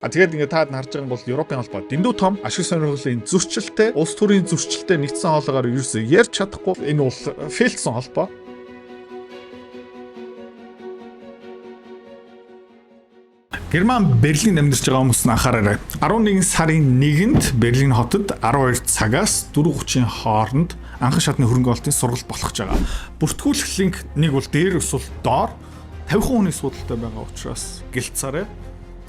Тэгээд ингээд таад харж байгаа бол Европын холбоо дэндүү том ашиг сонирхлын зөрчилтэй, улс төрийн зөрчилтэй нэгдсэн хоолойгоор ерөөсөө ярьж чадахгүй. Энэ бол фейлдсэн холбоо. Герман Берлин амьдарч байгаа хүмүүс нь анхаараарай. 11 сарын 1-нд Берлин хотод 12 цагаас 4:30-ийн хооронд анхан шатны хөрөнгө оруулалтын сургалт болох гэж байгаа. Бүртгүүлэх линк нэг бол дээр эсвэл доор 50 хүний судалтай байгаа учраас гэлцээрэй.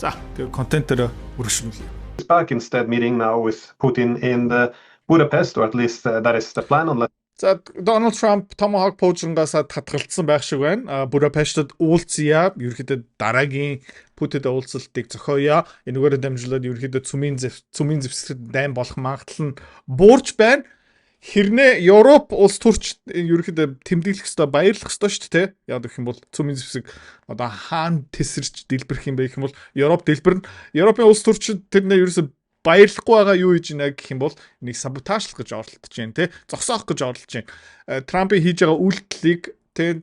За, тэгээ контентээр үргэлжлүүлье. Back instead meeting now with Putin in the Budapest, or at least that is the plan. За, Donald Trump Tomahawk пуужингаас татгалцсан байх шиг байна. Будапештад уулзъя. Ерөнхийдөө дараагийн Путинд уулзалтыг зохиоё. Энэгээр дамжуулаад ерөнхийдөө цүмийн зэвсэгт дайн болох магадлал нь буурж байна. Хэрнээ Европ улс төрч ерөнхийдөө тэмдэглэх ёстой, баярлах ёстой шүү дээ. Яг гэх юм бол цүмийн зэвсэг одоо хаан тесэрч дэлбэрэх юм бэ гэх юм бол Европ дэлбэрнэ. Европын улс төрчид тэрнээ ерөөсөө баярлахгүй байгаа юу хийж байна гэх юм бол энийг саботажлах гэж оролдож байна, тэ зогсоох гэж оролдож байна. Трампын хийж байгаа үйлдэлийг тэ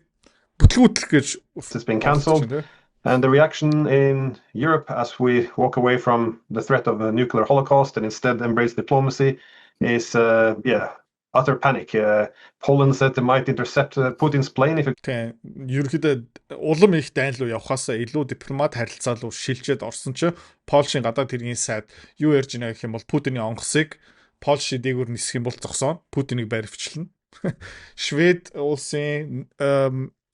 бүтлгүүтлэх гэж has been cancelled. And the reaction in Europe as we walk away from the threat of a nuclear holocaust and instead embrace diplomacy is utter panic. Poland said they might intercept Putin's plane if it ерөнхийдөө улам их дайн руу явхаасаа илүү дипломат харилцаа руу шилжээд орсон чинь Польшийн гадаад хэргийн сайд юу ярьж байна гэх юм бол Путиний онгоцыг Польшийн дээгүүр нисэх юм бол зогсооно. Путинийг баривчлана. Швед улсын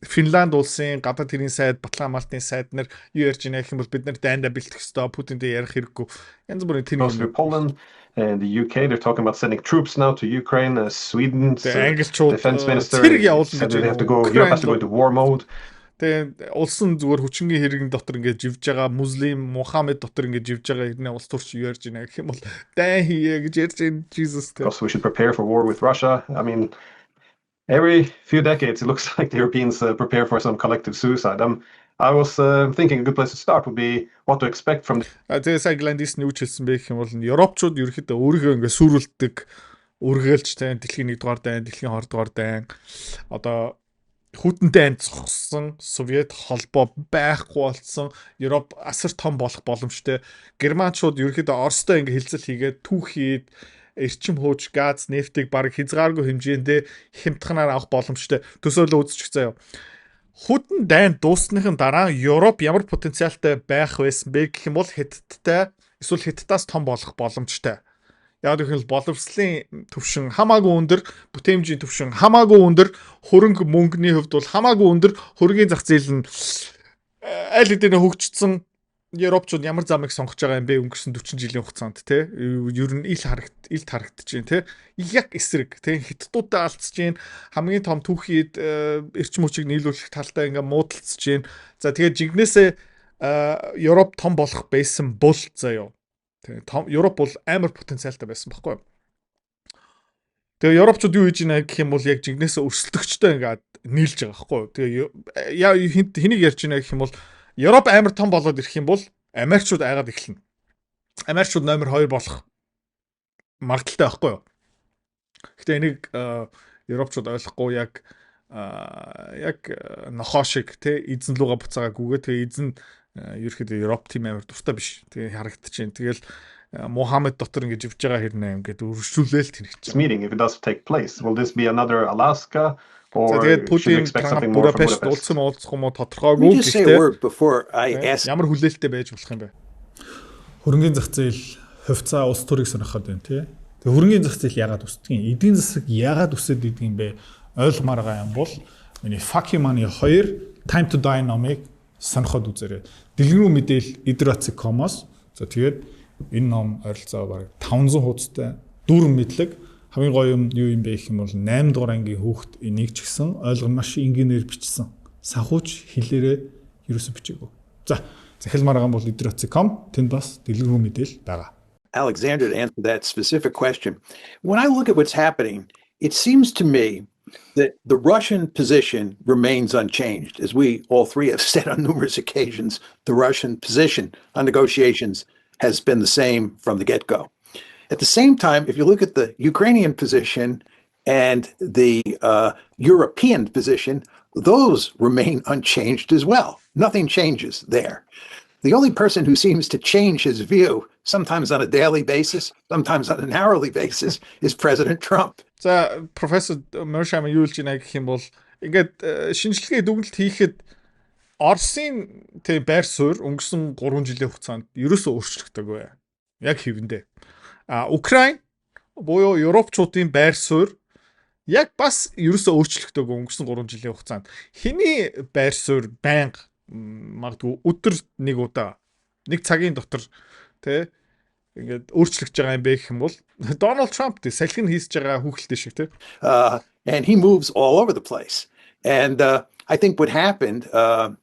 Финланд улсын гадаад хэргийн сайд, Батлан Малтын сайд нар юу ярьж байна гэх юм бол бид нар дайндаа бэлтгэх ёстой, Путинтэй ярих хэрэггүй. Янз бүрийн тэр Poland and the UK, they're talking about sending troops now to Ukraine. Sweden's defense minister said they have to go. Europe has to go into war mode. Тэгээ улсын зүгээр хүчингийн хэрэгэн дотор ингээд живж байгаа муслим Мухаммед дотор ингээд живж байгаа хэрнээ улс төрч юу ярьж байна гэх юм бол дайн хийе гэж ярьж байна. Jesus. Also, we should prepare for war with Russia. I mean, every few decades, it looks like the Europeans prepare for some collective suicide. I was thinking a good place to start would be what to expect from. Тэгээ сая Гландис нь юу ч хэлсэн бэ гэх юм бол Европчууд ерөөхдөө өөрийгөө ингээд сүрүүлдэг, үргэлжтэй дэлхийн 1-р дайн, дэлхийн 2-р дайн одоо хүтэнтэй анд зогссон Совет холбоо байхгүй болсон Европ асар том болох боломжтой. Германчууд ерөөхдөө Оростой ингээд хилцэл хийгээд түүхийд эрчим хууч, газ, нефтийг баг хязгааргүй хэмжээндээ хямдханаар авах боломжтой. Төсөөлөл үзчих заяа. Хүтэн дайн дуусныхын дараа Европ ямар потенциалтай байх байсан бэ гэх юм бол Хятадтай эсвэл Хятадаас том болох боломжтой. Яг гэвэл боловсролын түвшин хамаагүй өндөр, бүтээмжийн түвшин хамаагүй өндөр, хөрөнгө мөнгөний хувьд бол хамаагүй өндөр, хөрөнгөний зах зээл нь аль хэдийн хөгжсөн. Европчууд ямар замыг сонгож байгаа юм бэ өнгөрсөн 40 жилийн хугацаанд те ер нь илт харагдаж байна те яг эсрэг те Хятадуудтай алдсаж байна хамгийн том түүхийд эрчим хүчийг нийлүүлэх талтай ингээ муудалцж байна. За тэгээд жигнэсээ Европ том болох байсан бол заяа те Европ бол амар потенциалтай байсан байхгүй юу. Тэгээ Европчууд юу хийж байна гэх юм бол яг жигнэсээ өрсөлдөгчтэй ингээ нийлж байгаа байхгүй юу. Тэгээ хэнийг ярьж байна гэх юм бол Европ амар том болоод ирэх юм бол Америкчууд айгаад эхэлнэ. Америкчууд номер 2 болох магадaltaй байхгүй юу? Гэтэ энийг Европчууд ойлгохгүй яг нохоо шиг те эзэн луга буцаагаагүй тэгээ эзэн ерөөхдөө Европ тим амар дуртай биш. Тэгээ харагдчихээн. Тэгэл Мухаммед дотор ингэж живж байгаа хэрнээ ингээд өргөжлүүлээл тэнэгч. Meeting if it does take place, will this be another Alaska? Тэгээд Путин Будапешт уулзсан юм уу тодорхойгүй гэхдээ ямар хүлээлттэй байж болох юм бэ? Хөрөнгөний зах зээл хувьцаа улс төрийг сонирхоод байна тий. Тэгээд хөрөнгөний зах зээл яагаад өсдөг юм? Эдийн засаг яагаад өсөд идэг юм бэ? Ойлгомоор байгаа юм бол миний Fucking Money 2 Time to Die номыг сонирхоод үзээрэй. Дэлгэрэнгүй мэдээлэл Idrotsicom-оос за тэгээд энэ ном ойролцоогоо бараг 500 хуудастай дүүрэн мэдлэг хамгийн гоё юм юу юм бэ гэх юм бол 8 дугаар ангийн хүүхэд энийг ч гэсэн ойлгоно маш энгийнээр бичсэн. Санхүүч хэлээрээ ерөөсө бичээгүй. За захилмаар байгаа бол Idrotsicom тэнд бас дэлгэрэнгүй мэдээлэл байгаа. Alexander, to answer that specific question, when I look at what's happening, it seems to me that the Russian position remains unchanged. As we all three have said on numerous occasions, the Russian position on negotiations has been the same from the get-go. At the same time, if you look at the Ukrainian position and the European position, those remain unchanged as well. Nothing changes there. The only person who seems to change his view, sometimes on a daily basis, sometimes on an hourly basis, is President Trump. За профессор Мершам юу хэлж байна гэх юм бол ингээд шинжилгээ дүгнэлт хийхэд Оросын тэг байр суурь өнгөрсөн 3 жилийн хугацаанд ерөөсөө өөрчлөгдөөгүй. Яг хэвэндээ. Украин буюу Европчуудын байр суурь яг бас ерөөсөө өөрчлөгдөөгүй өнгөрсөн 3 жилийн хугацаанд. Хэний байр суурь байнга магадгүй өдөр нэг удаа нэг цагийн дотор тэ ингээд өөрчлөгдөж байгаа юм бэ гэх юм бол Donald Trump тэ салхин хийсэж байгаа хүүхэлтэй шиг тэ. And he moves all over the place. And I think what happened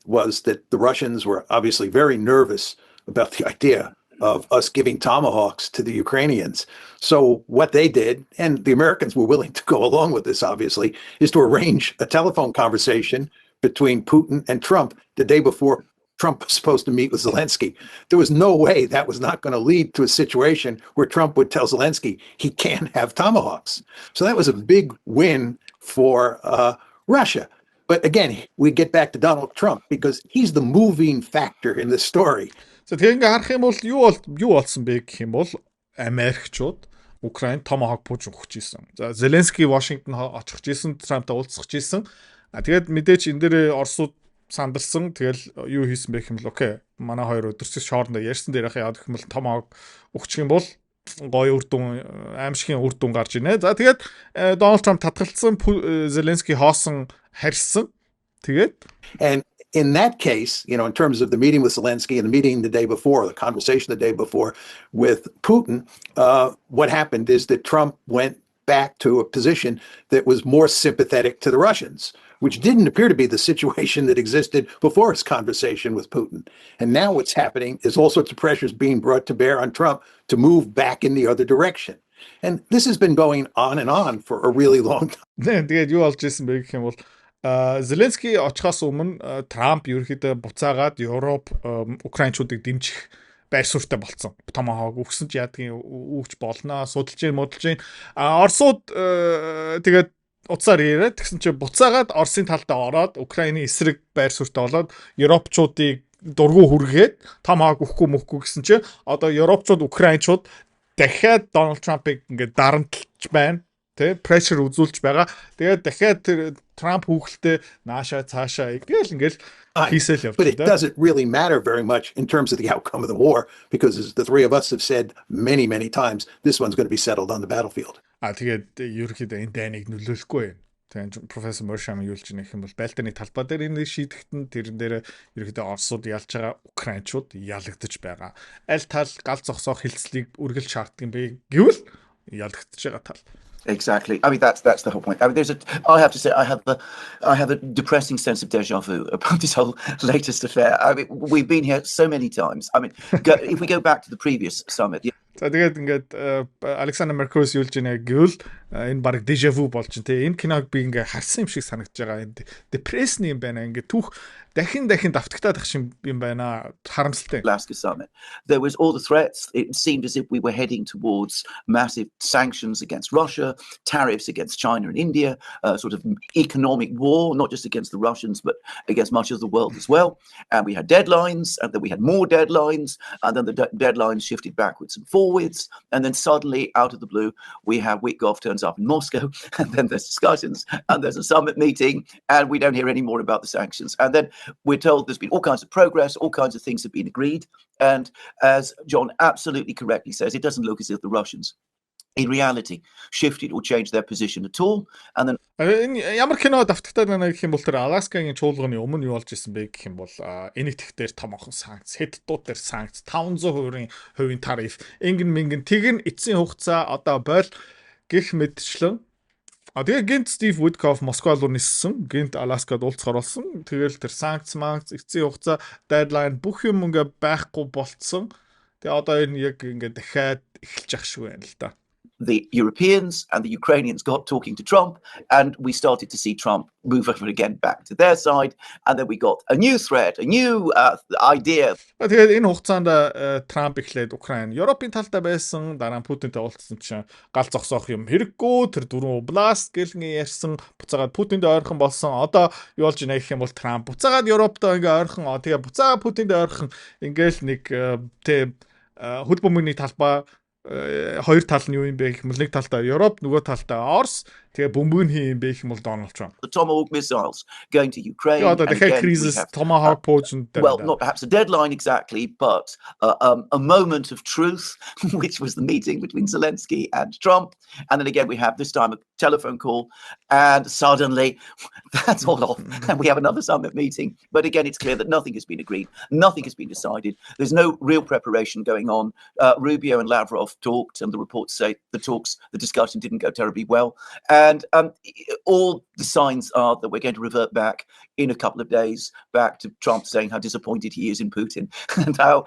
was that the Russians were obviously very nervous about the idea of us giving tomahawks to the Ukrainians. So what they did, and the Americans were willing to go along with this, obviously, is to arrange a telephone conversation between Putin and Trump the day before Trump was supposed to meet with Zelensky. There was no way that was not going to lead to a situation where Trump would tell Zelensky he can't have tomahawks. So that was a big win for Russia. But again, we get back to Donald Trump because he's the moving factor in this story. За тэгээ ингээ харах юм бол юу болсон бэ гэх юм бол Америкчууд Украинд Tomahawk бууж өгч ийсэн. За Зеленский Вашингтон очих ийсэн, Трамптай уулзах ийсэн. Тэгээд мэдээч энэ дээр Оросууд сандарсан. Тэгэл юу хийсэн бэ гэх юм бол окей. Манай хоёр өдөрсөж хоорондоо ярьсан дээр яах юм бол Tomahawk өгчих юм бол гоё үр дүн аимшигын үр дүн гарч ийнэ. За тэгээд Дональд Трамп татгалцсан Зеленский хоосон харьсан. Тэгээд and in that case, you know, in terms of the meeting with Zelensky and the meeting the day before, the conversation the day before with Putin, what happened is that Trump went back to a position that was more sympathetic to the Russians, which didn't appear to be the situation that existed before his conversation with Putin. And now what's happening is all sorts of pressures being brought to bear on Trump to move back in the other direction. And this has been going on for a really long time. Тэгээд юу болж исэн бэ гэх юм бол Зеленский очихоос өмнө Трамп ерөөхдөө буцаагаад Европ Украинчуудыг дэмжих байр суурьтай болцсон. Tomahawk өгсөн ч яадгийн өгч болно. Судалж модалж. Оросууд тэгээд уцаар ирээд тэгсэн чинь буцаагаад Оросын талдаа ороод Украины эсрэг байр суурьтай болоод Европчуудыг дургу хүргээд Tomahawk өгөхгүй мөхгүй гэсэн чинь одоо Европчууд Украинчууд дахиад Donald Trump-ыг ингээд дарамтлж байна. Тэ pressure үзүүлж байгаа. Тэгээд дахиад Trump хүүхэлтэй нааша цаашаа ингээл хийсэл явж But it doesn't really matter very much in terms of the outcome of the war because as the three of us have said many times, this one's going to be settled on the battlefield. Тэгээд ерөөхдөө энэ дайныг нөлөөлөхгүй юм. Тэгээд профессор Мершам юу хэлж байгаа юм бол байлдааны талбай дээр энэ шийдэхэд нь тэрэн дээр ерөөхдөө Оросууд ялж байгаа Украинчууд ялагдаж байгаа. Аль тал гал зогсоох хилцлийг үргэлж шаарддаг юм бэ гэвэл ялагдаж байгаа тал. Exactly. I mean, that's the whole point. I mean, I have to say, I have a depressing sense of deja vu about this whole latest affair. I mean, we've been here so many times. I mean, if we go back to the previous summit. За тэгээд ингээд Александр Меркус юу хэлж байна гэвэл энэ баг déjà vu болж байна те. Энэ киног би ингээд харсан юм шиг санагдаж байгаа. Энэ депрессний юм байна. Ингээд түүх дахин давтагтаад ах юм байна. Харамсалтай. Alaska summit. There was all the threats. It seemed as if we were heading towards massive sanctions against Russia, tariffs against China and India, sort of economic war, not just against the Russians, but against much of the world as well. And we had deadlines, and then we had more deadlines, and then the deadlines shifted backwards and forwards. And then suddenly, out of the blue, we have Witkoff turns up in Moscow, and then there's discussions, and there's a summit meeting, and we don't hear any more about the sanctions. And then we're told there's been all kinds of progress, all kinds of things have been agreed. And as John absolutely correctly says, it doesn't look as if the Russians in reality shifted or changed their position at all. And then ямар кино давтагтаад байна гэх юм бол тэр Аляскагийн чуулганы өмнө юу болж исэн бэ гэх юм бол энэтх дээр томоохон санкц, хэдтууд дээр санкц, 500% тариф, ингэн тэгэн эцсийн хугацаа одоо бойл гэх мэтчлэн тэгээ гинт Стив Виткоф Москва руу ниссэн, гинт Аляскад уулзахаар болсон. Тэгэл тэр санкц, эцсийн хугацаа, дедлайн бүх юм ингээ байхгүй болцсон. Тэгээ одоо энэ яг ингээ дахиад эхэлж ах шиг байна л да. the Europeans and the Ukrainians got talking to Trump, and we started to see Trump move over again back to their side, and then we got a new threat, a new idea. Тэгээд энэ хугацаанд Трамп эхлээд Украин, Европын талтай байсан, дараа нь Путинтэй уулзсан чинь гал зогсоох юм хэрэггүй, тэр дөрвөн област гэлэн ярьсан, буцаагаад Путиндээ ойрхон болсон. Одоо юу болж байна гэх юм бол Трамп буцаагаад Европтой ингээ ойрхон, тэгээ буцаагаад Путиндээ ойрхон ингээл нэг хөл бөмбөгийн талбай хоёр тал нь юу юм бэ гэх юм бол нэг талдаа Европ, нөгөө талдаа Орос, тэгээ бөмбөг нь хин юм бэ гэх юм бол Donald Trump. The Tomahawk missiles going to Ukraine. Yeah, the crisis Tomahawk well, not perhaps a deadline exactly, but a moment of truth, which was the meeting between Zelensky and Trump. And then again, we have this time a telephone call, and suddenly that's all off, and we have another summit meeting. But again, it's clear that nothing has been agreed, nothing has been decided. There's no real preparation going on. Rubio and Lavrov talked, and the reports say the discussion didn't go terribly well. And all the signs are that we're going to revert back in a couple of days back to Trump saying how disappointed he is in Putin and how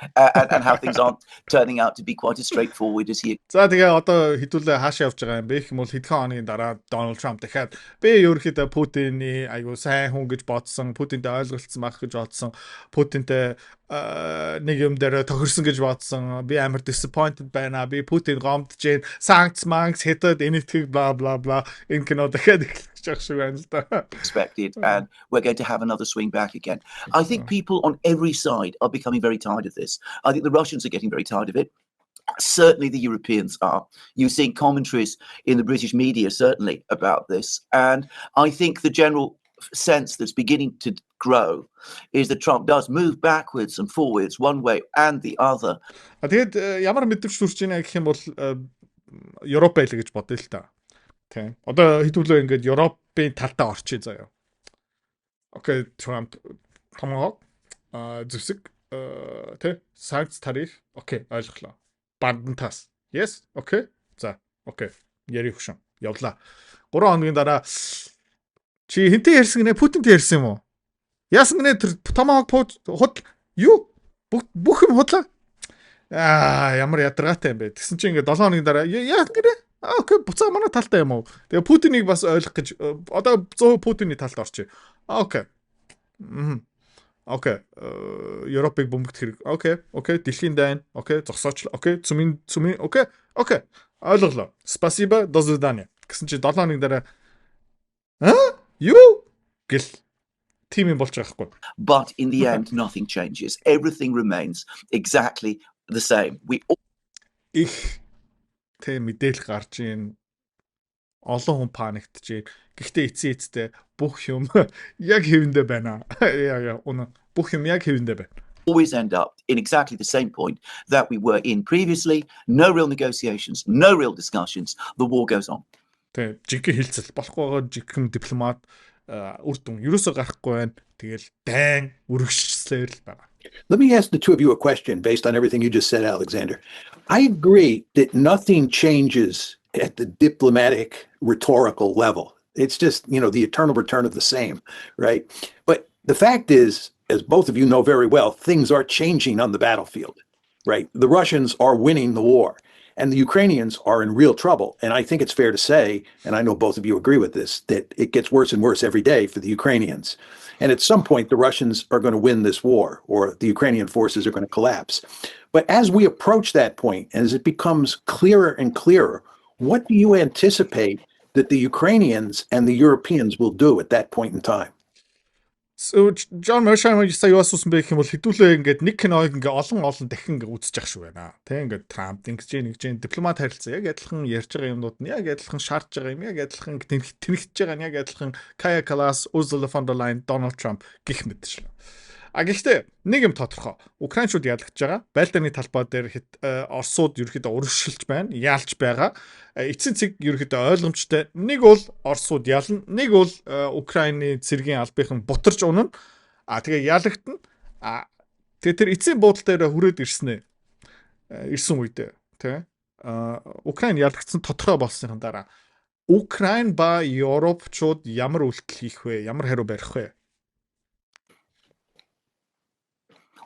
things aren't turning out to be quite as straightforward as he. За тэгээ одоо хэдүүлээ хаашаа явж байгаа юм бэ гэх юм бол хэдхэн оны дараа Donald Trump дахиад би ерөөхдөө Путиний айгуу сайн хүн гэж бодсон, Путинтэй ойлголцсон байх гэж бодсон, Путинтэй нэг юм дээр тохирсон гэж бодсон, би амар disappointed байна, би Путин гомдож जैन санкц манкс хэтэд энэтхийг bla bla bla энэ кино дахиад эхлэх шиг байна л да. Expected, and we're going to have another swing back again. I think people on every side are becoming very tired of this. I think the Russians are getting very tired of it. Certainly the Europeans are. You're seeing commentaries in the British media certainly about this, and I think the general sense that's beginning to grow is that Trump does move backwards and forwards one way and the other. Тэгээд ямар мэдвч төрж байна гэх юм бол Европ байлаа гэж бодъё л та. Тийм. Одоо хэдүүлээ ингээд Европын талдаа орчие заяа. Окей, Trump Tomahawk зүсэг тий санкц тариф окей ойлголоо. Бандантаас. Yes, окей. За, окей. Яри хөшөн. Явлаа. 3 хоногийн дараа чи хинтээ ярьсан гинэ Путинтэй ярьсан юм уу? Яасан гинэ тэр Tomahawk худал юу? Бүх юм худлаа. Ямар ядаргаатай юм бэ? Тэгсэн чинь ингээд 7 хоногийн дараа яа гинэ? Окей, буцаа манай талтай юм уу? Тэгээ Путинийг бас ойлгох гэж одоо 100% Путиний талд орчих. Окей. Окей. Европыг бөмбөгт хэрэг. Окей. Дэлхийн дайн. Окей. Зогсооч. Окей. Цүмийн. Окей. Ойлголоо. Спасибо. До свидания. Гэсэн чи 7 хоногийн дараа юу гэл тим юм болж байгаа хгүй. But in the end nothing changes. Everything remains exactly the same. We их тэ мэдээлэл гарч ийн. Олон хүн паниктж ийн. Гэхдээ эцээцтэй бүх юм яг хэвэндээ байна. Яа бүх юм яг хэвэндээ байна. Always end up in exactly the same point that we were in previously. No real negotiations, no real discussions. The war goes on. Тэ жинхэнэ хилцэл болохгүй байгаа жинхэнэ дипломат үр дүн ерөөсөө гарахгүй байна. Тэгэл дайн үргэлжлэлээр л байна. Let me ask the two of you a question based on everything you just said, Alexander. I agree that nothing changes at the diplomatic rhetorical level. It's just, the eternal return of the same, right? But the fact is, as both of you know very well, things are changing on the battlefield, right? The Russians are winning the war, and the Ukrainians are in real trouble. And I think it's fair to say, and I know both of you agree with this, that it gets worse and worse every day for the Ukrainians. And at some point, the Russians are going to win this war, or the Ukrainian forces are going to collapse. But as we approach that point, and as it becomes clearer and clearer, what do you anticipate that the Ukrainians and the Europeans will do at that point in time? So John Mersheimer сая юу асуусан бэ гэх юм бол хэдүүлээ ингээд нэг киног ингээд олон дахин ингээд үзэж ах шүү байна. Тэ ингээд Трамп ингэж дипломат харилцаа яг адилхан ярьж байгаа юмнууд нь яг адилхан шаардж байгаа юм яг адилхан тэнэгтэж байгаа нь яг адилхан Kaja Kallas, Ursula von der Leyen, Donald Trump гэх мэтчлээ. Гэхдээ нэг юм тодорхой. Украинчууд ялгаж байгаа. Байлдааны талбай дээр Оросууд ерөөхдөө урагшилж байна, яалж байгаа. Эцсийн цэг ерөөхдөө ойлгомжтой. Нэг бол Оросууд ялна, нэг бол Украины цэргийн албахийн бутарч унана. Тэгээ ялагдана. Тэгээ тэр эцсийн буудлын дээр хүрээд ирсэн үедээ, тий. Украин ялгдсан тодорхой болсныхан дараа Украин ба Европчууд ямар үйлдэл хийх вэ? Ямар хариу барих вэ?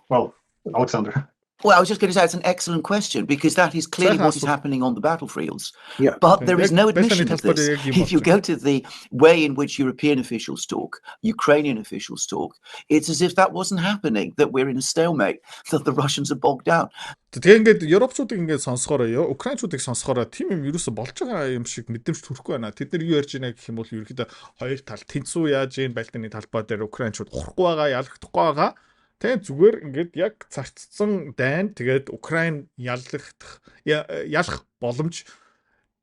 Well, Alexander. Well, I was just going to say it's an excellent question because that is clearly what is happening on the battlefields. Yeah. But there is no admission of this. If you go to the way in which European officials talk, Ukrainian officials talk, it's as if that wasn't happening, that we're in a stalemate, that the Russians are bogged down. Тэгээ ингээд Европчуудыг ингээд сонсохороо, Украинчуудыг сонсохороо тийм юм ерөөсө болж байгаа юм шиг мэдрэмж төрөхгүй байна. Тэд нар юу ярьж байна гэх юм бол ерөөхдөө хоёр тал тэнцүү яаж ийн Балтины талбай дээр Украинчууд хурахгүй байгаа, ялагдахгүй байгаа. Тэг зүгээр ингээд яг царцсан дайн тэгээд Украин ялах боломж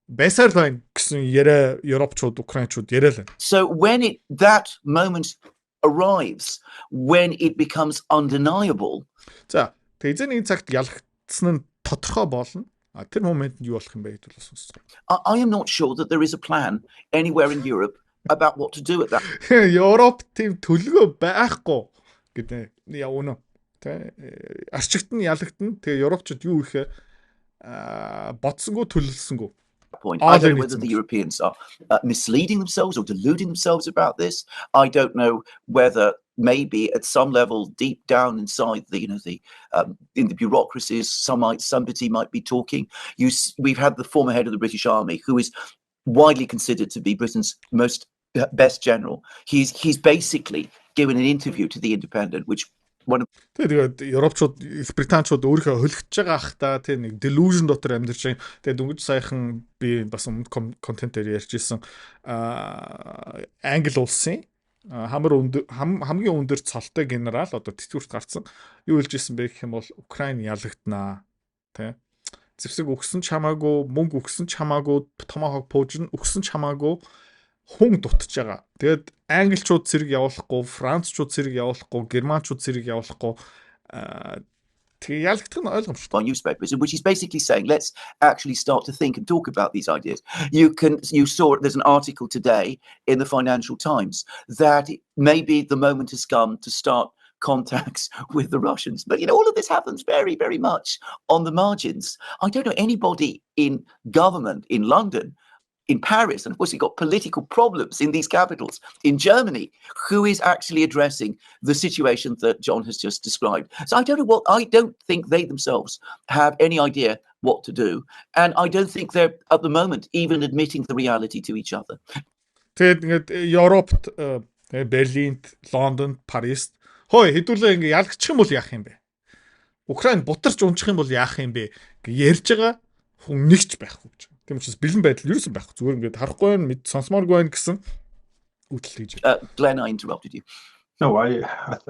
байсаар байна гэсэн яриа Европчууд Украинчууд яриа л. So when that moment arrives, when it becomes undeniable. За тэгээд энэ цагт ялагдсан нь тодорхой болно. Тэр моментод юу болох юм бэ гэдээ сонссон. I am not sure that there is a plan anywhere in Europe about what to do at that. Европ тийм төлөвөө байхгүй гэдэг явна. Тэ арчигт нь ялагдана. Тэгээ Европчууд юу ихээр бодсонгүй төлөвлөсөнгөө. Point. I don't know whether the Europeans are misleading themselves or deluding themselves about this. I don't know whether maybe at some level deep down inside the in the bureaucracies somebody might be talking. We've had the former head of the British Army who is widely considered to be Britain's best general. He's basically given an interview to the Independent, which тэгээд Европчууд, Британчууд өөрийнхөө хөлөгдөж байгаа ахта тийм нэг delusion дотор амьдарч байгаа. Тэгээд дөнгөж саяхан би бас контентээр ярьжсэн Англи улсын хамгийн өндөр цолтой генерал одоо тэтгэврт гарсан. Юу хэлжсэн бэ гэх юм бол Украин ялагднаа. Тэ зэвсэг өгсөн ч хамаагүй, мөнгө өгсөн ч хамаагүй, томохог пуужин өгсөн ч хамаагүй хүн дутж байгаа. Тэгээд англичууд зэрэг явуулахгүй, францчууд зэрэг явуулахгүй, германчууд зэрэг явуулахгүй тэгээ ялагдах нь ойлгомжтой. Newspapers, which is basically saying let's actually start to think and talk about these ideas. You saw there's an article today in the Financial Times that maybe the moment has come to start contacts with the Russians. But all of this happens very, very much on the margins. I don't know anybody in government in London, in Paris, and of course you've got political problems in these capitals, in Germany, who is actually addressing the situation that John has just described. So I don't think they themselves have any idea what to do. And I don't think they're, at the moment, even admitting the reality to each other. Тэгээд ингээд Европт, Берлинд, Лондонд, Парист хэдүүлээ ингээд ялгчих юм бол яах юм бэ? Украин бутарч унчих юм бол яах юм бэ? Ярьж байгаа хүн нэгч байхгүй гэж. Тийм учраас бэлэн байдал юусэн байхгүй. Зүгээр ингээд харахгүй байх, сонсмооргүй байх гэсэн үтэл хийж байна. Glenn, I interrupted you. No, I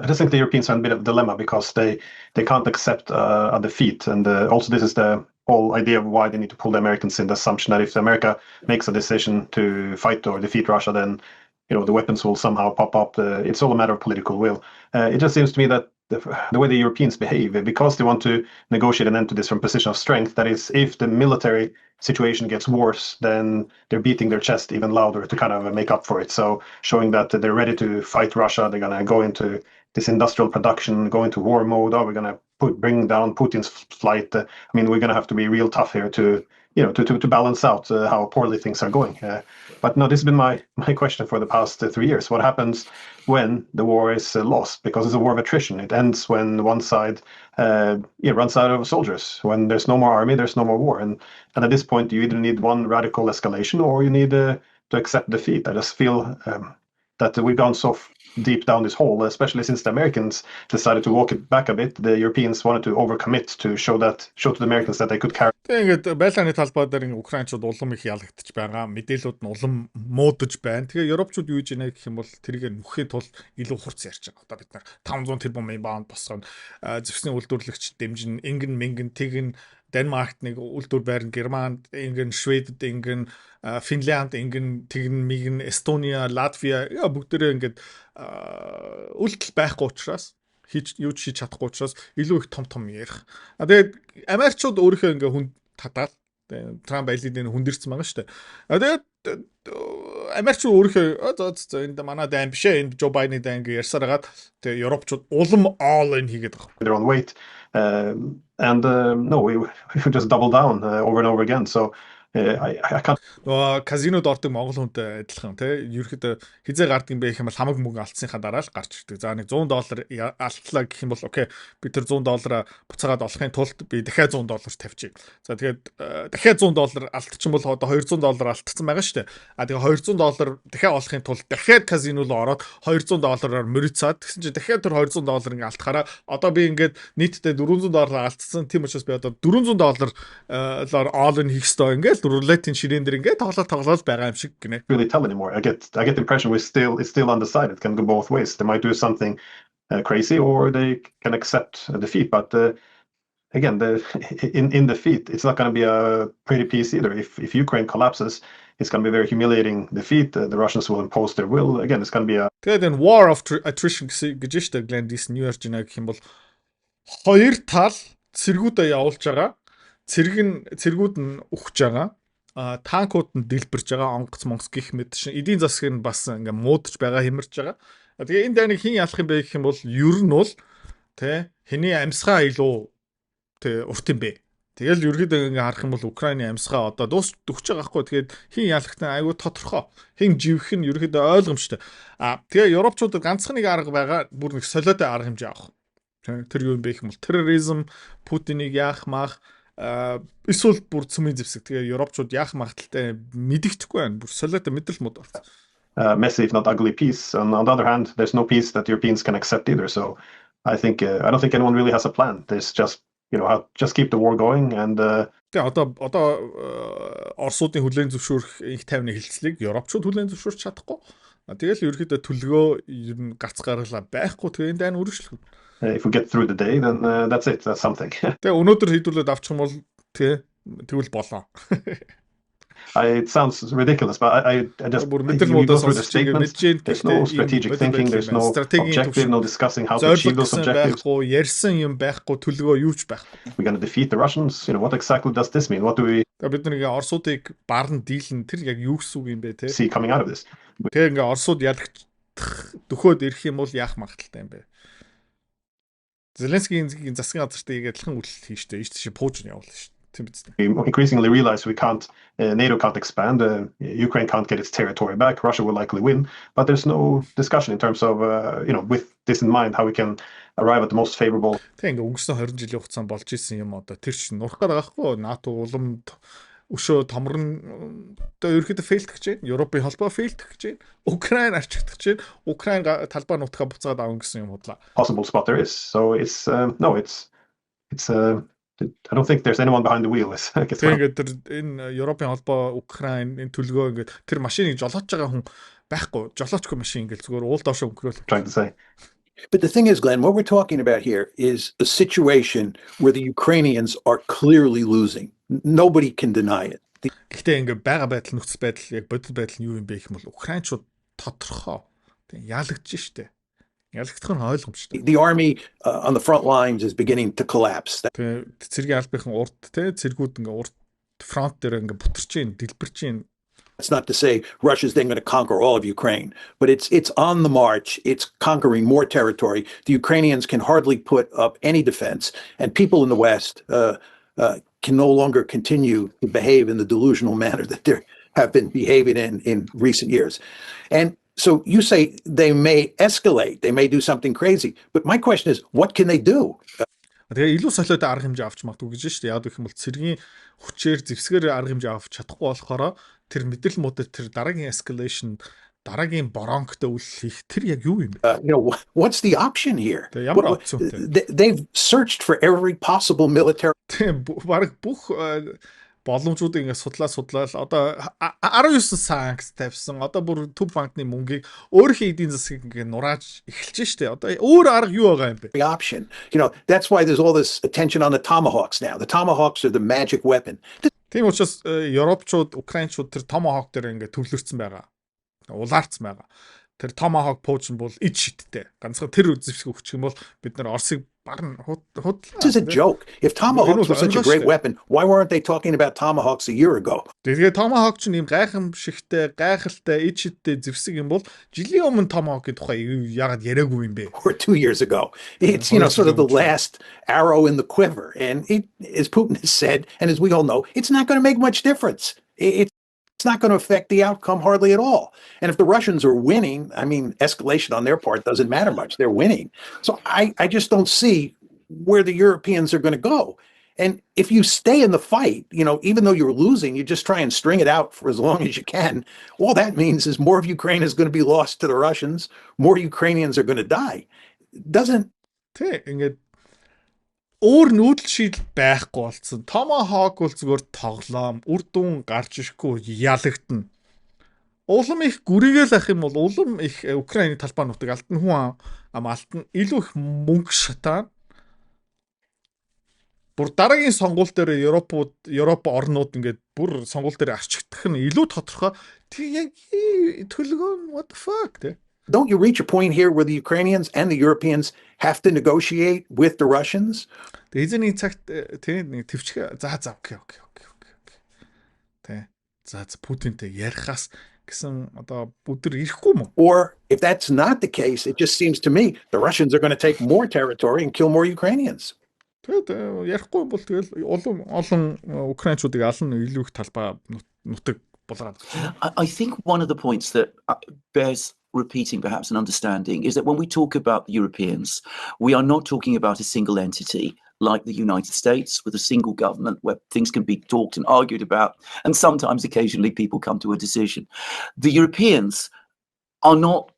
just think the Europeans are in a bit of a dilemma because they can't accept a defeat, and also this is the whole idea of why they need to pull the Americans in. The assumption that if America makes a decision to fight or defeat Russia, then the weapons will somehow pop up. It's all a matter of political will. It just seems to me that the way the Europeans behave, because they want to negotiate an end to this from a position of strength, that is, if the military situation gets worse, then they're beating their chest even louder to kind of make up for it. So showing that they're ready to fight Russia, they're going to go into this industrial production, go into war mode. We're going to bring down Putin's flight. We're going to have to be real tough here to balance out how poorly things are going. But no, this has been my question for the past 3 years. What happens when the war is lost? Because it's a war of attrition. It ends when one side runs out of soldiers. When there's no more army, there's no more war. And at this point, you either need one radical escalation or you need to accept defeat. I just feel that we've gone so deep down this hole, especially since the Americans decided to walk it back a bit. The Europeans wanted to overcommit to show to the Americans that they could carry. Тэгээд байлааны талбай дээр Украинчууд улам их ялагдчих байгаа. Мэдээлүүд нь улам муудаж байна. Тэгээ Европчууд юу гэж гэх юм бол тэрийг нүхэхэд тул илүү хурц ярьж байгаа. Одоо бид нар 500 тэрбум баунд босгоно. Зэвсний үйлдвэрлэгч дэмжин, ингэн мэнгэн тэгэн Денмаркт нэг үйлдвэр байрна, Германд ингэн, Шведэд ингэн, Финлянд ингэн, тэгэн мигэн, Эстония, Латвия бүгдээрээ ингээд үйлдэл байхгүй учраас юу ч хийж чадахгүй учраас илүү их том ярих. Тэгээд Америкчууд өөрийнхөө ингээ хүн татаад Трамп айлын хүндэрсэн байгаа шүү дээ. Тэгээд Америкчууд өөрийнхөө энэ манай дайн биш ээ, энэ Жо Байдны дайн ингээ ярьсаар хагаад тэгээд Европчууд улам all in хийгээд байгаа. Their own weight. No, we should just double down over and over again. So I can't. Казинод ордог монгол хүнтэй адилхан тий. Ерөөхдөө хизээ гардаг юм бэ гэх юм бол хамаг мөнгө алдсныхаа дараа л гарч ирдэг. За нэг $100 алтлаа гэх юм бол окей би тэр $100 буцаагаад олохын тулд би дахиад $100 тавьчих. За тэгээд дахиад $100 алдчихсан бол одоо $200 алдсан байгаа шүү дээ. А тэгээд $200 дахиад олохын тулд дахиад казино руу ороод $200-аар мөрицаад тэгсэн чинь дахиад тэр $200 ингээ алдахаараа одоо би ингээд нийтдээ $400 алдсан. Тийм учраас би одоо $400 all in хийх ёстой ингээл рулетийн ширээн дээр ингээд тоглоод байгаа юм шиг гинэ. Really tell anymore. I get the impression it's still undecided. It can go both ways. They might do something crazy or they can accept a defeat. But again, in defeat, it's not going to be a pretty piece either. If Ukraine collapses, it's going to be a very humiliating defeat. The Russians will impose their will. Again, it's going to be a. Тэгээд энэ war of attrition гэж штэ Glendies New York гэх юм бол хоёр тал цэргүүдээ явуулж байгаа. Цэргүүд нь ухж байгаа. Танкууд нь дэлбэрж байгаа. Онгоц монгоц гих мэт шин эдийн засаг нь бас ингээ муудж байгаа, хэмэрч байгаа. Тэгээ энэ дайныг хэн ялах юм бэ гэх юм бол ер нь бол тэ хэний амьсгаа илүү тэ урт юм бэ. Тэгэл ерөөдөө ингээ харах юм бол Украины амьсгаа одоо дуусч өгч байгаа хгүй. Тэгээд хэн ялахтай айгүй тодорхой. Хэн живэх нь ерөөдөө ойлгомжтой. Тэгээ Европчуудад ганцхан нэг арга байгаа. Бүр нэг солиотой арга хэмжээ авах. Тэр юу юм бэ гэх юм бол терроризм, Путинийг яах мах эсвэл бүр цөмийн зэвсэг. Тэгээ Европчууд яах магадaltaй мэдэгдэхгүй байна. Бүр солиотой мэдрэл мод орсон. Messy, if not ugly peace. And on the other hand, there's no peace that Europeans can accept either. So I don't think anyone really has a plan. There's just just keep the war going and тэгээ одоо Оросуудын хүлээн зөвшөөрөх их тайвны хилцлийг Европчууд хүлээн зөвшөөрч чадахгүй. Тэгэл ерөөхдөө төлгөө ер нь гац гаргалаа байхгүй. Тэгээ энэ дайн үргэлжлэх. If we get through the day, then that's it. That's something. Тэгээ өнөөдөр хийдүүлээд авчих юм бол тэгвэл болоо. It sounds ridiculous, but I just you go through the statements. There's no strategic thinking. There's no objective, no discussing how to achieve those objectives. Ярьсан юм байхгүй, төлгөө юу ч байхгүй. We're going to defeat the Russians. What exactly does this mean? What do we? Бид нэг Оросуудыг барн дийлэн тэр яг юу гэсэн үг юм бэ те? See coming out of this. Тэгээ ингээ Оросууд ялагч дөхөөд ирэх юм бол яах магадaltaй юм бэ? Зеленскийн засгийн газартыг адилхан үйлдэл хийжтэй. Ийш тийш пууж нь явуулна шүү. We increasingly realize NATO can't expand. Ukraine can't get its territory back. Russia will likely win, but there's no discussion in terms of with this in mind how we can arrive at the most favorable. Тэг ингээ өнгөрсөн 20 жилийн хугацаанд болж исэн юм одоо тэр чинь нурах гээд байгаа хгүй. НАТО уламд өшөө томрон одоо ерөөхдөө фейлдэх гэж байна. Европын холбоо фейлдэх гэж байна. Украин арчигдах гэж байна. Украин талбай нутгаа буцаад авах гэсэн юм бодлоо. Possible spot there is. So it's I don't think there's anyone behind the wheel. Тэгээд тэр энэ Европын холбоо Украин энэ төлгөө ингээд тэр машиныг жолоож байгаа хүн байхгүй. Жолоочгүй машин ингээд зүгээр уул доошоо өнгөрөөл. Trying to say. But the thing is, Glenn, what we're talking about here is a situation where the Ukrainians are clearly losing. Nobody can deny it. Гэхдээ ингээ байгаа байдал нөхцөл байдал яг бодит байдал нь юу юм бэ гэх юм бол Украинчууд тодорхой ялагдж штэ. Ялагдах нь ойлгомжтой. The army on the front lines is beginning to collapse. Цэргийн албахийн урд цэргүүд ингээ урд фронт дээр ингээ бутарч ийн, дэлбэрч ийн. It's not to say Russia's then going to conquer all of Ukraine, but it's on the march. It's conquering more territory. The Ukrainians can hardly put up any defense, and people in the West can no longer continue to behave in the delusional manner that they have been behaving in recent years. And so you say they may escalate, they may do something crazy, but my question is, what can they do? Тэгээ илүү солиотой арга хэмжээ авч магадгүй гэж шүү дээ. Яг гэх юм бол цэргийн хүчээр зэвсгээр арга хэмжээ авч чадахгүй болохоор тэр мэдрэл модод тэр дараагийн escalation, дараагийн боронктой үйл хийх тэр яг юу юм бэ? What's the option here? Ямар опционтэй? They've searched for every possible military. Бараг бүх боломжуудыг ингээд судлаад одоо 19 санкц тавьсан. Одоо бүр төв банкны мөнгийг өөрийнхөө эдийн засгийг ингээд нурааж эхэлж штэ. Одоо өөр арга юу байгаа юм бэ? Option. That's why there's all this attention on the tomahawks now. The tomahawks are the magic weapon. Тийм учраас Европчууд, Украинчууд тэр tomahawk дээр ингээд төвлөрсөн байгаа. Улаарцсан байгаа. Тэр tomahawk пууч нь бол ид шидтэй. Ганцхан тэр зэвсэг өгчих юм бол бид нар Оросыг барна худлаа. This is a joke. If tomahawks were such a great weapon, why weren't they talking about tomahawks a year ago? Тэгээ tomahawk ч юм гайхамшигтай, гайхалтай, ид шидтэй зэвсэг юм бол жилийн өмнө tomahawk-ийн тухай яагаад яриаггүй юм бэ? Or 2 years ago. It's sort of the last arrow in the quiver, and as Putin has said, and as we all know, it's not going to make much difference. it's not going to affect the outcome hardly at all. And if the Russians are winning, I mean, escalation on their part doesn't matter much. They're winning. So I just don't see where the Europeans are going to go. And if you stay in the fight, even though you're losing, you just try and string it out for as long as you can. All that means is more of Ukraine is going to be lost to the Russians. More Ukrainians are going to die. It doesn't. Ингээд өөр нүүдэл шийдэл байхгүй болсон. Tomahawk бол зүгээр тоглоом, үр дүн гарч ирэхгүй ялагдана. Улам их гүрийгээл ах юм бол улам их Украиний талбайнуудыг алтан хүн алтан илүү их мөнгө шатаа. Бүр дараагийн сонгуул дээр Европ орнууд ингээд бүр сонгуул дээр арчигдах нь илүү тодорхой. Тэг яг төлгөө what the fuck те. Don't you reach a point here where the Ukrainians and the Europeans have to negotiate with the Russians? Эзний цагт нэг төвчгээ окей. Тэ. Путинтэй ярихаас гэсэн одоо бүдэр ирэхгүй мө? Or if that's not the case, it just seems to me the Russians are going to take more territory and kill more Ukrainians. Тэгээд ярихгүй бол тэгэл олон украинчуудыг алан илүү их талбай нутаг болоод. I think one of the points that bears repeating perhaps an understanding is that when we talk about the Europeans, we are not talking about a single entity like the United States with a single government where things can be talked and argued about, and sometimes occasionally people come to a decision. The Europeans are not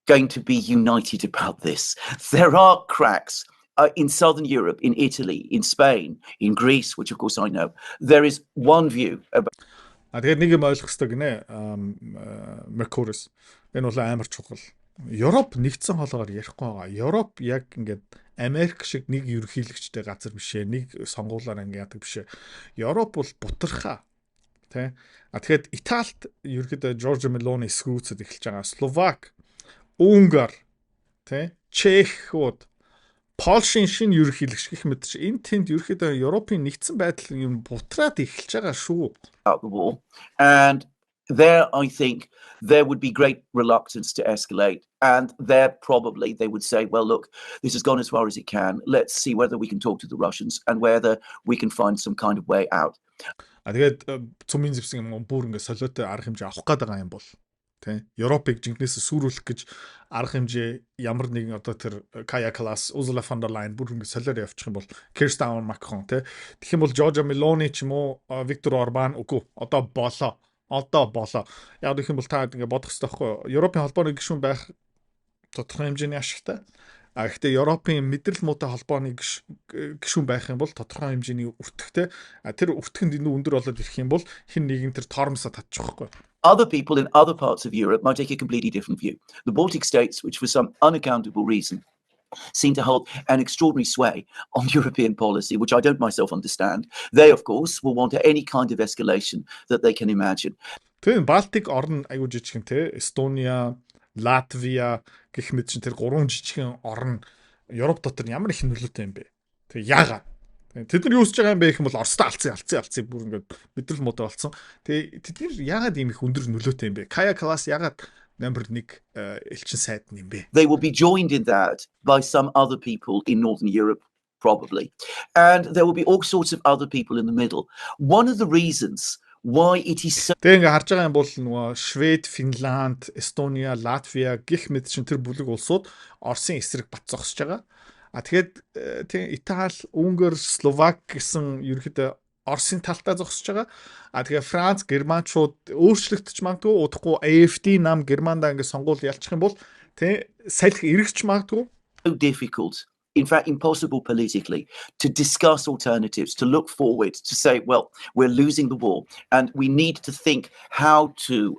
going to be united about this. There are cracks in Southern Europe, in Italy, in Spain, in Greece, which of course I know. There is one view about. Тэгээд нэг юм ойлгох хэрэгтэй гинэ. Mercurius. Энэ бол амар чухал. Европ нэгдсэн хоолоор ярихгүй байгаа. Европ яг ингээд Америк шиг нэг ерөнхийлөгчтэй газар биш ээ. Нэг сонгуулаар ингээд яадаг биш ээ. Европ бол бутархаа. Тэ? Тэгэхээр Италид ерөнхийдөө Жоржо Мелони эсгүүцэд эхэлж байгаа. Словак, Унгар, тэ? Чехууд, Польшийн шинэ ерөнхийлөгч гэх мэт чи энэ тэнд ерөнхийдөө Европын нэгдсэн байдал юм бутраад эхэлж байгаа шүү. The war. And there, I think, there would be great reluctance to escalate. And there probably they would say, well, look, this has gone as far as it can. Let's see whether we can talk to the Russians and whether we can find some kind of way out. Тэгээд цөмийн зэвсэг юм бүр ингээд солиотой арга хэмжээ авах гээд байгаа юм бол тий. Европыг жинхнээс сүрүүлэх гэж арга хэмжээ ямар нэгэн одоо тэр Kaja Kallas, Ursula von der Leyen бүр ингээд солиор явчих юм бол Kerstin Macron тий. Тэгэх юм бол Giorgia Meloni ч юм уу Viktor Orban үгүй одоо болоо. Яг гэх юм бол та ингээд бодох хэрэгтэй байхгүй юу? Европын холбооны гишүүн байх тодорхой хэмжээний ашигтай. Гэхдээ Европын мэдрэл муутай холбооны гишүүн байх юм бол тодорхой хэмжээний өртөгтэй. Тэр өртөнд энэ өндөр болоод ирэх юм бол хэн нэгэн тэр тормосоо татчих واخгүй. Other people in other parts of Europe might take a completely different view. The Baltic states, which for some unaccountable reason seem to hold an extraordinary sway on European policy, which I don't myself understand. They, of course, will want any kind of escalation that they can imagine. Тэгээ Балтик орн аюу жижигэн те Эстония, Латвия гэх мэт чинь тэр гурван жижигэн орн Европ дотор ямар их нөлөөтэй юм бэ? Тэг яагаад? Тэд нар юу хийж байгаа юм бэ гэх юм бол Оростой алцсан бүр ингээд мэдрэл муутай болсон. Тэгээ тэд нар яагаад ийм их өндөр нөлөөтэй юм бэ? Kaja Kallas яагаад number 1 элчин сайд юм бэ? They will be joined in that by some other people in Northern Europe probably. And there will be all sorts of other people in the middle. One of the reasons why it is so. Тэгээ ингээд харж байгаа юм бол нөгөө Швед, Финланд, Эстония, Латвия гэх мэт чинь тэр бүлэг улсууд Оросын эсрэг бат зогсож байгаа. Тэгэхээр тийм Итали, Унгар, Словак гэсэн ерөнхийдөө Оросын талтай зогсож байгаа. Тэгээ Франц, Германчууд өөрчлөгдөж магадгүй удахгүй AfD нам Германдаа ингээд сонгуул ялчих юм бол тийм салхи эргэж магадгүй. So difficult, in fact impossible politically, to discuss alternatives, to look forward, to say, well, we're losing the war and we need to think how to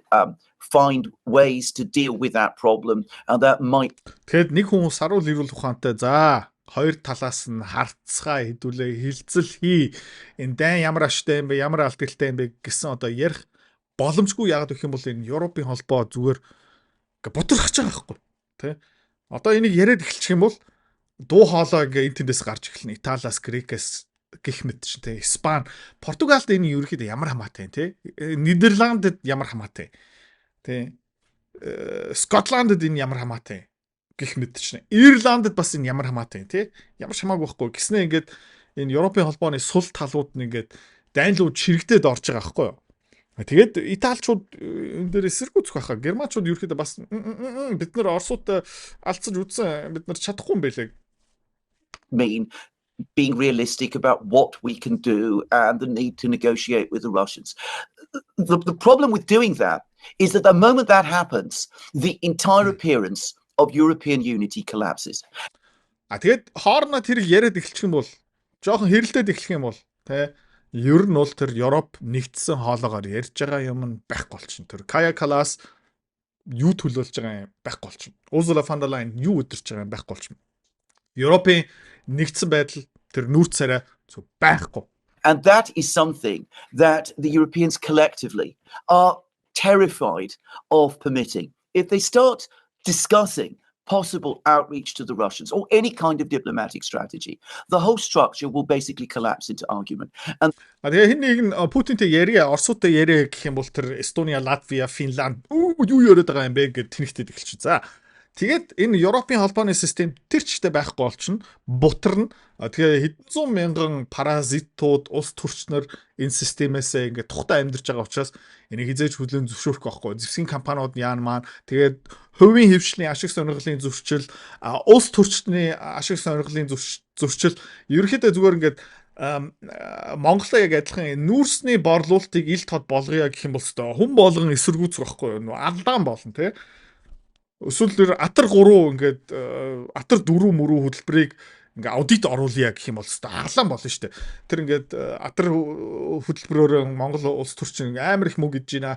find ways to deal with that problem, and that might. Тэгэд нэг хүн саруул ирүүл ухаантай за хоёр талаас нь харцгаа хэдүүлээ хилцэл хий. Энэ дайн ямар ашигтай юм бэ, ямар алдагтай юм бэ гэсэн одоо ярих боломжгүй яагаад гэх юм бол энэ Европын холбоо зүгээр бутрахж байгаа байхгүй тий. Одоо энийг яриад эхэлчих юм бол дуу хоолой ингээ энэ тэндээс гарч эхэлнэ. Италиас, Грекээс гэх мэт чинь тий. Испани, Португалд энэ ерөөхдөө ямар хамаатай тий. Нидерландд ямар хамаатай тий. Скотландд энэ ямар хамаатай гэх мэт чинь. Ирландд бас энэ ямар хамаатай тий. Ямар хамаагүй байхгүй. Гэснээ ингээд энэ Европын холбооны сул талууд нь ингээд дайнлууд чирэгдээд орж байгаа байхгүй юу. Тэгээд Италичууд энэ дээр эсэргүүцэх байхаа. Германчууд ерөөхдөө бас бид нар Оросуудтай алдсаж үзсэн. Бид нар чадахгүй юм байлээ. Mean being realistic about what we can do and the need to negotiate with the Russians. The problem with doing that is that the moment that happens, the entire appearance of European unity collapses. Тэгээд хоорноо тэр яриад эхэлчих юм бол жоохон хэрэлдээд эхлэх юм бол тэ ер нь бол тэр Европ нэгдсэн хоолоогоор ярьж байгаа юм нь байхгүй болчихно. Тэр Kaja Kallas юу төлөвлөж байгаа юм байхгүй болчихно. Ursula von der Leyen юу өдөрч байгаа юм байхгүй болчихно. Европын нэгдсэн байдал тэр нүүр царай зөв байхгүй. And that is something that the Europeans collectively are terrified of permitting. If they start discussing possible outreach to the Russians or any kind of diplomatic strategy, the whole structure will basically collapse into argument. And тэгээ хин нэг нь Путинтэй яриа, Оросуудтай яриа гэх юм бол тэр Эстония, Латвия, Финланд юу яриад байгаа юм бэ гэд тэнэгтэд эхэлчих. За тэгээд энэ Европын холбооны систем тэр чигтээ байхгүй болчихно. Бутарна. Тэгээ хэдэн зуун мянган паразитууд, улс төрчнөр энэ системээсээ ингээд тухтай амьдарч байгаа учраас энийг хизээж хүлээн зөвшөөрөх байхгүй. Зэвсгийн компаниуд яан маань тэгээд хувийн хөвшлийн ашиг сонирхлын зөрчил, улс төрчний ашиг сонирхлын зөрчил ерөнхийдөө зүгээр ингээд Монголоо яг адилхан нүүрсний борлуулалтыг ил тод болгоё гэх юм бол өстой хүн болгон эсэргүүцэх байхгүй юу? Алдаан болно тий. Эсвэл атар 3 ингээд атар 4 мөрөө хөтөлбөрийг ингээ аудит оруулъя гэх юм бол өстой арлаан болно шүү дээ. Тэр ингээд атар хөтөлбөрөөр Монгол улс төрчин амар их мөнгө идэж байна.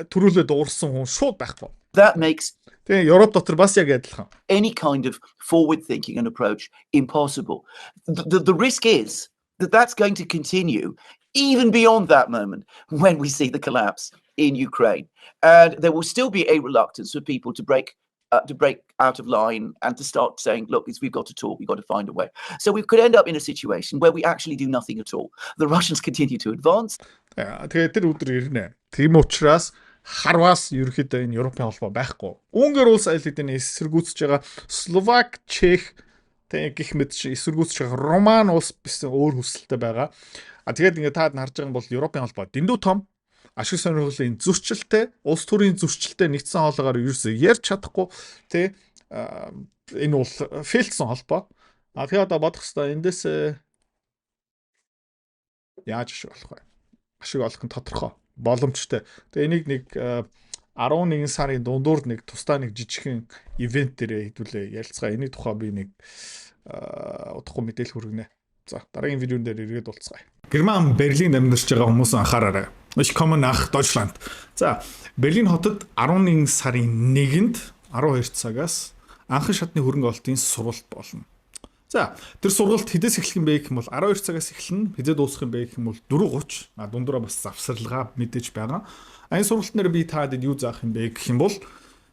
Төрүүлээ дуурсан хүн шууд байхгүй. that makes Тэгээ Европ дотор бас яг адилхан. any kind of forward thinking and approach impossible. The risk is that that's going to continue even beyond that moment when we see the collapse in Ukraine. And there will still be a reluctance for people to break out of line and to start saying, look, we've got to talk, we've got to find a way. So we could end up in a situation where we actually do nothing at all. The Russians continue to advance. Тэгээ тэр өдөр ирнэ. Тийм учраас харвас ерөөхдөө энэ Европын холбоо байхгүй. Унгар улс аль хэдийн эсэргүүцэж байгаа Словак, Чех гэх мэт эсэргүүцэж байгаа Роман улс биш өөр хүсэлтэй байгаа. Тэгээд ингээд таад харж байгаа бол Европын холбоо дэндүү том ашиг сонирхлын зөрчилтэй, улс төрийн зөрчилтэй нэгдсэн хоолойгоор ерөөсөө ярьж чадахгүй тий энэ бол фейлдсэн холбоо. Тэгээд одоо бодох хэвээр эндээс яаж ашиг олох вэ? Ашиг олох нь тодорхой, боломжтой. Тэгээ энийг нэг 11 сарын дундуур нэг тусдаа нэг жижигхэн ивент дээр хэдүүлээ ярилцгаа. Эний тухай би нэг удахгүй мэдээлэл хүргэнэ. За дараагийн видеон дээр иргэд уулзцгаая. Герман Берлинд амьдарч байгаа хүмүүс анхаараарай. Ich komme nach Deutschland. За Берлин хотод 11 сарын 1-нд 12 цагаас анхан шатны хөрөнгө ололтын сургалт болно. За тэр сургалт хэдээс эхлэх юм бэ гэх юм бол 12 цагаас эхэлнэ. Хэзээ дуусах юм бэ гэх юм бол 4:30. Дундуура бас завсарлага мэдээж байгаа. Энэ сургалт нэр би та хэд юу заах юм бэ гэх юм бол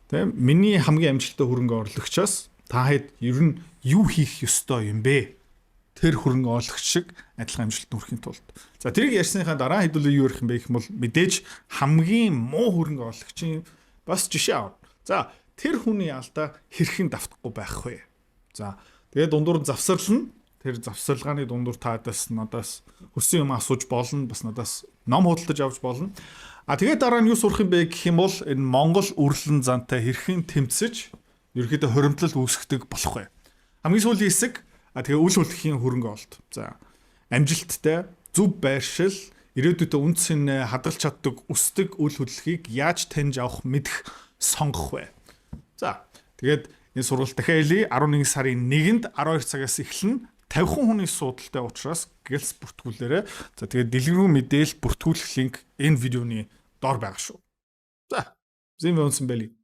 тийм миний хамгийн амжилттай хөрөнгө оруулагчаас та хэд ер нь юу хийх ёстой юм бэ? Тэр хөрөнгө оруулагч шиг адилхан амжилт нүрэхийн тулд. За тэрийг ярьсныхаа дараа хэдүүлээ юу ярих юм бэ гэх юм бол мэдээж хамгийн муу хөрөнгө оруулагчийн бас жишээ авна. За тэр хүний алдаа хэрхэн давтахгүй байх вэ? За тэгээд дундуур завсарлана. Тэр завсарлагын дундуур таадаас надаас хүссэн юм асууж болно. Бас надаас ном худалдаж авч болно. Тэгээд дараа нь юу сурах юм бэ гэх юм бол энэ Монгол үрлэн зантай хэрхэн тэмцэж ерөөдөө хоримтлал үүсгдэг болох вэ? Хамгийн сүүлийн хэсэг тэгээ үл хөдлөхийн хөрөнгө олт. За амжилттай зөв байршил ирээдүйдээ үндсэн хадгалж чаддаг өсдөг үл хөдлөхийг яаж таньж авах мэдэх сонгох вэ? За тэгээд энэ сургалт дахиад 11 сарын 1-нд 12 цагаас эхэлнэ. 50 хүний суудалтай учраас гэлс бүртгүүлээрэ. За тэгээд дэлгэрэнгүй мэдээлэл бүртгүүлэх линк энэ видеоны доор байгаа шүү. За зин вонсон байли.